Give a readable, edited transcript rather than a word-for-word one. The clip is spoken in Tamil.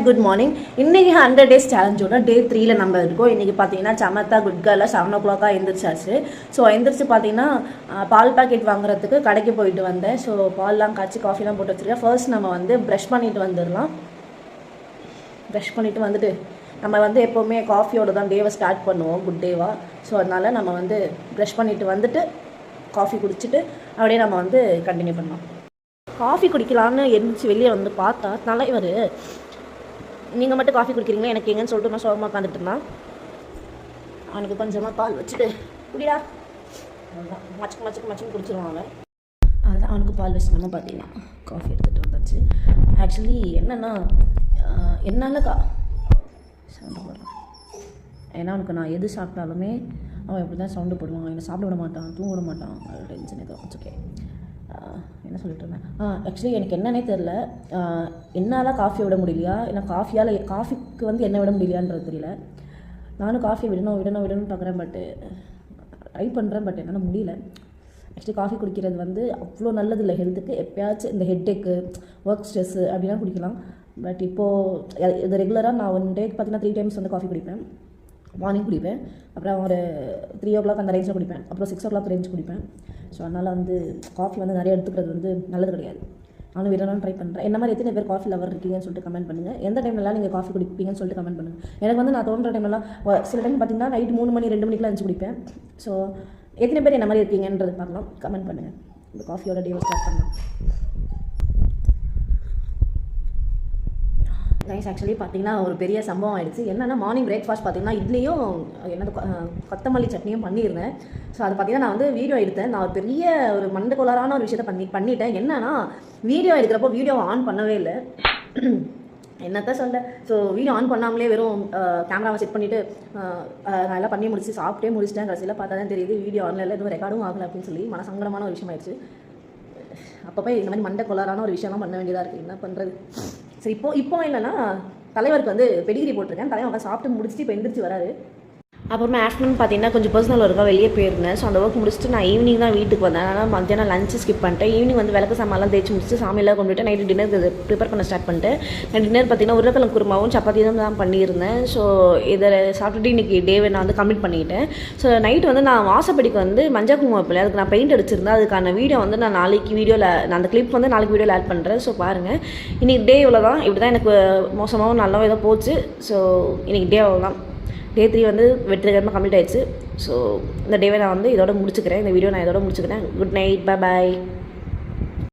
Good morning. இன்றைக்கி 100 days சேலஞ்சோட டே 3ல நம்ம இருக்கோம். இன்றைக்கி பார்த்தீங்கன்னா சமத்தா குட் கேர்ல 7 o'clock எழுந்திரிச்சாச்சு. ஸோ எழுந்திரிச்சு பார்த்தீங்கன்னா பால் பாக்கெட் வாங்குறதுக்கு கடைக்கு போயிட்டு வந்தேன். ஸோ பால்லாம் காய்ச்சி காஃபிலாம் போட்டு வச்சுருக்கேன். ஃபர்ஸ்ட் நம்ம வந்து ப்ரஷ் பண்ணிட்டு வந்துடலாம். ப்ரஷ் பண்ணிவிட்டு வந்துட்டு நம்ம வந்து எப்போவுமே காஃபியோட தான் டேவை ஸ்டார்ட் பண்ணுவோம், குட் டேவாக. ஸோ அதனால் நம்ம வந்து ப்ரஷ் பண்ணிவிட்டு வந்துட்டு காஃபி குடிச்சிட்டு அப்படியே நம்ம வந்து கண்டினியூ பண்ணலாம். காஃபி குடிக்கலான்னு எழுந்திரிச்சு வெளியே வந்து பார்த்தா தலைவர் நீங்கள் மட்டும் காஃபி குடிக்கிறீங்களா, எனக்கு எங்கன்னு சொல்லிட்டு நான் சோகமாக உட்காந்துட்டு இருந்தான். அவனுக்கு கொஞ்சமாக பால் வச்சுட்டு குடிடா, அதுதான் மச்சுக்கு குடிச்சிருவான் அவன். அதுதான் அவனுக்கு பால் வச்சு நம்ம பார்த்தீங்கன்னா காஃபி எடுத்துகிட்டு வந்தாச்சு. ஆக்சுவலி என்னென்னா என்னால் சவுண்டு போடுறான். ஏன்னா அவனுக்கு நான் எது சாப்பிட்டாலுமே அவன் எப்படி தான் சவுண்டு போடுவான், என்னை சாப்பிட விட மாட்டான், தூங்க விட மாட்டான். டென்ஷன் எதுவும் ஓகே. என்ன சொல்லிட்டு இருந்தேன், ஆக்சுவலி எனக்கு என்னன்னே தெரில, என்னால் காஃபியை விட முடியலையா இல்லை காஃபிக்கு வந்து என்ன விட முடியலையான்றது தெரியல. நானும் காஃபி விடணும்னு பார்க்குறேன், பட்டு ட்ரை பண்ணுறேன், பட் என்னால் முடியல. ஆக்சுவலி காஃபி குடிக்கிறது வந்து அவ்வளோ நல்லது இல்லை ஹெல்த்துக்கு. எப்போயாச்சும் இந்த ஹெட்டேக்கு, ஒர்க் ஸ்ட்ரெஸ்ஸு அப்படிலாம் குடிக்கலாம். பட் இப்போது இது ரெகுலராக நான் 1 டேக்கு பார்த்தீங்கன்னா 3 times வந்து காஃபி குடிப்பேன். மார்னிங் குடிப்பேன், அப்புறம் ஒரு 3 o'clock அந்த ரேஞ்சில் குடிப்பேன், அப்புறம் 6 o'clock ரேஞ்ச் குடிப்பேன். ஸோ அதனால் வந்து காஃபி வந்து நிறைய எடுத்துக்கிறது வந்து நல்லது கிடையாது. நானும் விடணும்னு ட்ரை பண்ணுறேன். என்ன மாதிரி எத்தனை பேர் காஃபி லவர் இருக்கீங்கன்னு சொல்லிட்டு கமெண்ட் பண்ணுங்கள். எந்த டைம்லலாம் நீங்கள் காஃபி குடிப்பீங்கன்னு சொல்லிட்டு கமெண்ட் பண்ணுங்கள். எனக்கு வந்து நான் தோன்ற டைம்லாம் சில டைம் பார்த்தீங்கன்னா நைட் 3 மணி 2 மணிக்கெலாம் எழுந்து குடிப்பேன். ஸோ எத்தனை பேர் என்ன மாதிரி இருக்கீங்கன்றது பார்க்கலாம், கமெண்ட் பண்ணுங்கள். இந்த காஃபியோட டேவை ஸ்டார்ட் பண்ணலாம். கைஸ் ஆக்சுவலி பார்த்தீங்கன்னா ஒரு பெரிய சம்பவம் ஆகிடுச்சு. என்னென்னா மார்னிங் பிரேக்ஃபாஸ்ட் பார்த்தீங்கன்னா இட்லியும் என்னது கொத்தமல்லி சட்னியும் பண்ணியிருந்தேன். ஸோ அதை பார்த்தீங்கன்னா நான் வந்து வீடியோ எடுத்தேன். நான் ஒரு பெரிய ஒரு மண்டகோளாறான ஒரு விஷயத்தை பண்ணிட்டேன். என்னன்னா வீடியோ எடுக்கிறப்போ வீடியோவை ஆன் பண்ணவே இல்லை. என்னத்தான் சொல்ல, ஸோ வீடியோ ஆன் பண்ணாமலே வெறும் கேமராவை செட் பண்ணிவிட்டு நான் எல்லாம் பண்ணி சாப்பிட்டே முடிச்சிட்டேன். கடைசியில் பார்த்தா தான் தெரியுது வீடியோ ஆன்லைனில் எதுவும் ரெக்கார்டும் ஆகலை அப்படின்னு சொல்லி மனசங்கடமான ஒரு விஷயம் ஆயிடுச்சு. அப்பப்போ இந்த மாதிரி மண்டகோளாறான ஒரு விஷயம்லாம் பண்ண வேண்டியதாக இருக்குது. என்ன பண்ணுறது? சரி, இப்போ என்னென்னா தலைவருக்கு வந்து பெடிகிரி போட்டிருக்கேன். தலைவர் சாப்பிட்டு முடிச்சுட்டு இப்போ எந்திரிச்சு வராரு. அப்புறமா ஆஃப்டர்நூன் பார்த்தீங்கன்னா கொஞ்சம் பர்சனல் ஒர்க்காக வெளியே போயிருந்தேன். ஸோ அந்த ஒர்க் முடிச்சுட்டு நான் ஈவினிங் தான் வீட்டுக்கு வந்தேன். ஆனால் மத்தியானம் லஞ்சு ஸ்கிப் பண்ணிட்டேன். ஈவினிங் வந்து விளக்கு சாமான்லாம் தேய்ச்சி முடிச்சுட்டு சாமியெல்லாம் கொண்டுட்டு நைட்டு டின்னர் ப்ரிப்பேர் பண்ண ஸ்டார்ட் பண்ணிட்டேன். நான் டின்னர் பார்த்தீங்கன்னா உருளைக்கிழங்கு குருமாவும் சப்பாத்தியும் தான் பண்ணியிருந்தேன். ஸோ இதை சாப்பிட்டுட்டு இன்றைக்கி டேவை நான் வந்து கம்ப்ளீட் பண்ணிக்கிட்டேன். ஸோ நைட்டு வந்து நான் வாசப்படிக்கு வந்து மஞ்சள் குங்குமம் வைப்பேன், அதுக்கு நான் பெயிண்ட் அடிச்சிருந்தேன். அதுக்கான வீடியோ வந்து நான் நான் அந்த கிளிப் வந்து நாளைக்கு வீடியோவில் ஆட் பண்ணுறேன். ஸோ பாருங்கள், இன்றைக்கி டே இவ்வளோ தான். இப்படி தான் எனக்கு மோசமாகவும் நல்லாவும் ஏதோ போச்சு. ஸோ இன்றைக்கி டே அவ்வளோ தான். டே 3 வந்து வெற்றிகரமாக கம்ப்ளீட் ஆயிடுச்சு. ஸோ இந்த டேவை நான் வந்து இதோட முடிச்சுக்கிறேன். இந்த வீடியோ நான் இதோட முடிச்சுக்கிறேன். Good night, bye bye.